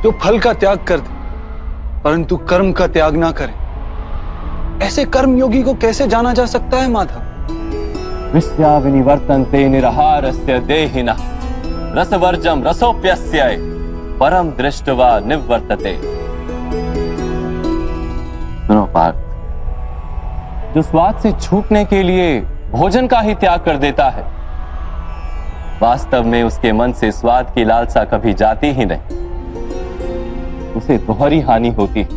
जो फल का त्याग कर दे परंतु कर्म का त्याग ना करे, ऐसे कर्मयोगी को कैसे जाना जा सकता है माधव? विश्या विनिवर्तन्ते निरहारस्य देहिनः रसवर्जम रसोप्यस्य परम दृष्ट्वा निवर्तते। सुनो पार्थ, जो स्वाद से छूटने के लिए भोजन का ही त्याग कर देता है, वास्तव में उसके मन से स्वाद की लालसा कभी जाती ही नहीं। उसे दोहरी हानि होती है।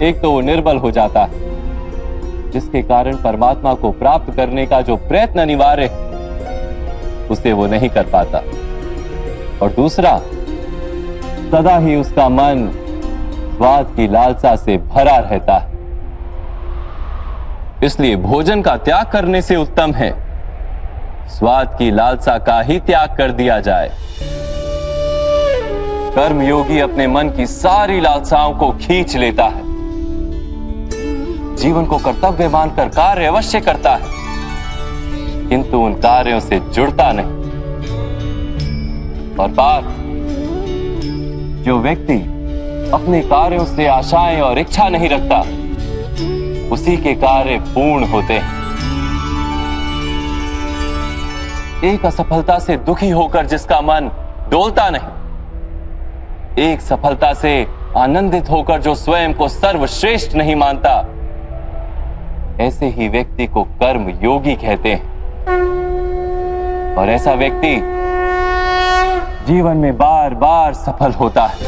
एक तो वो निर्बल हो जाता है, जिसके कारण परमात्मा को प्राप्त करने का जो प्रयत्न अनिवार्य है उसे वो नहीं कर पाता, और दूसरा, सदा ही उसका मन स्वाद की लालसा से भरा रहता है। इसलिए भोजन का त्याग करने से उत्तम है स्वाद की लालसा का ही त्याग कर दिया जाए। कर्मयोगी अपने मन की सारी लालसाओं को खींच लेता है, जीवन को कर्तव्य मानकर कार्य अवश्य करता है, किंतु उन कार्यों से जुड़ता नहीं। और पार्थ, जो व्यक्ति अपने कार्यों से आशाएं और इच्छा नहीं रखता, उसी के कार्य पूर्ण होते हैं। एक असफलता से दुखी होकर जिसका मन डोलता नहीं, एक सफलता से आनंदित होकर जो स्वयं को सर्वश्रेष्ठ नहीं मानता, ऐसे ही व्यक्ति को कर्म योगी कहते हैं। और ऐसा व्यक्ति जीवन में बार बार सफल होता है।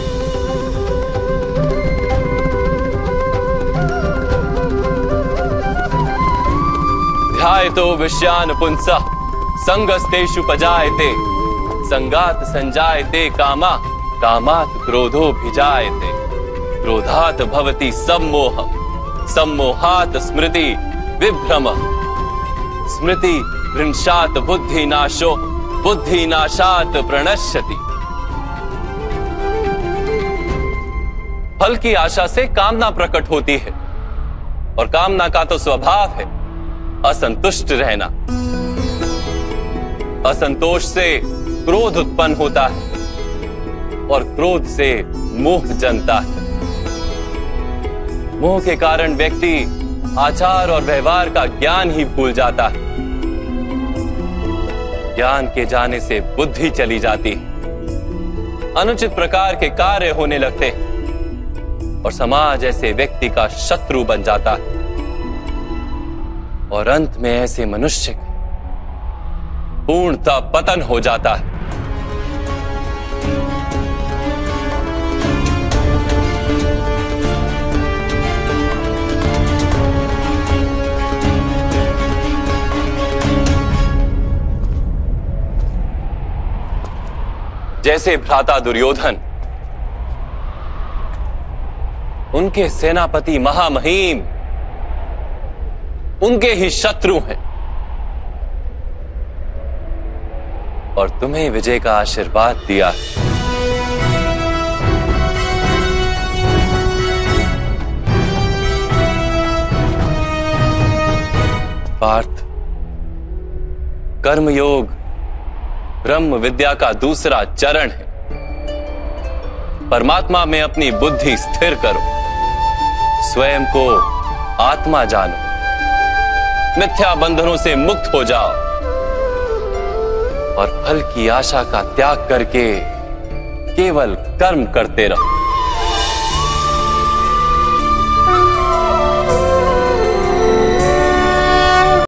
ध्यायतो विषयान पुंसः संगस्तेषु पजायते संगात संजायते कामा कामात् क्रोधोऽभिजायते क्रोधात् भवति सम्मोहः सम्मोहात् स्मृति विभ्रमः स्मृति भ्रंशात् बुद्धिनाशो बुद्धिनाशात् प्रणश्यति। फल की आशा से कामना प्रकट होती है, और कामना का तो स्वभाव है असंतुष्ट रहना। असंतोष से क्रोध उत्पन्न होता है, और क्रोध से मोह जन्मता है। मोह के कारण व्यक्ति आचार और व्यवहार का ज्ञान ही भूल जाता है। ज्ञान के जाने से बुद्धि चली जाती है, अनुचित प्रकार के कार्य होने लगते हैं, और समाज ऐसे व्यक्ति का शत्रु बन जाता है, और अंत में ऐसे मनुष्य का पूर्णतः पतन हो जाता है। जैसे भ्राता दुर्योधन, उनके सेनापति महामहिम उनके ही शत्रु हैं, और तुम्हें विजय का आशीर्वाद दिया है। पार्थ, कर्मयोग ब्रह्म विद्या का दूसरा चरण है। परमात्मा में अपनी बुद्धि स्थिर करो, स्वयं को आत्मा जानो, मिथ्या बंधनों से मुक्त हो जाओ, और फल की आशा का त्याग करके केवल कर्म करते रहो।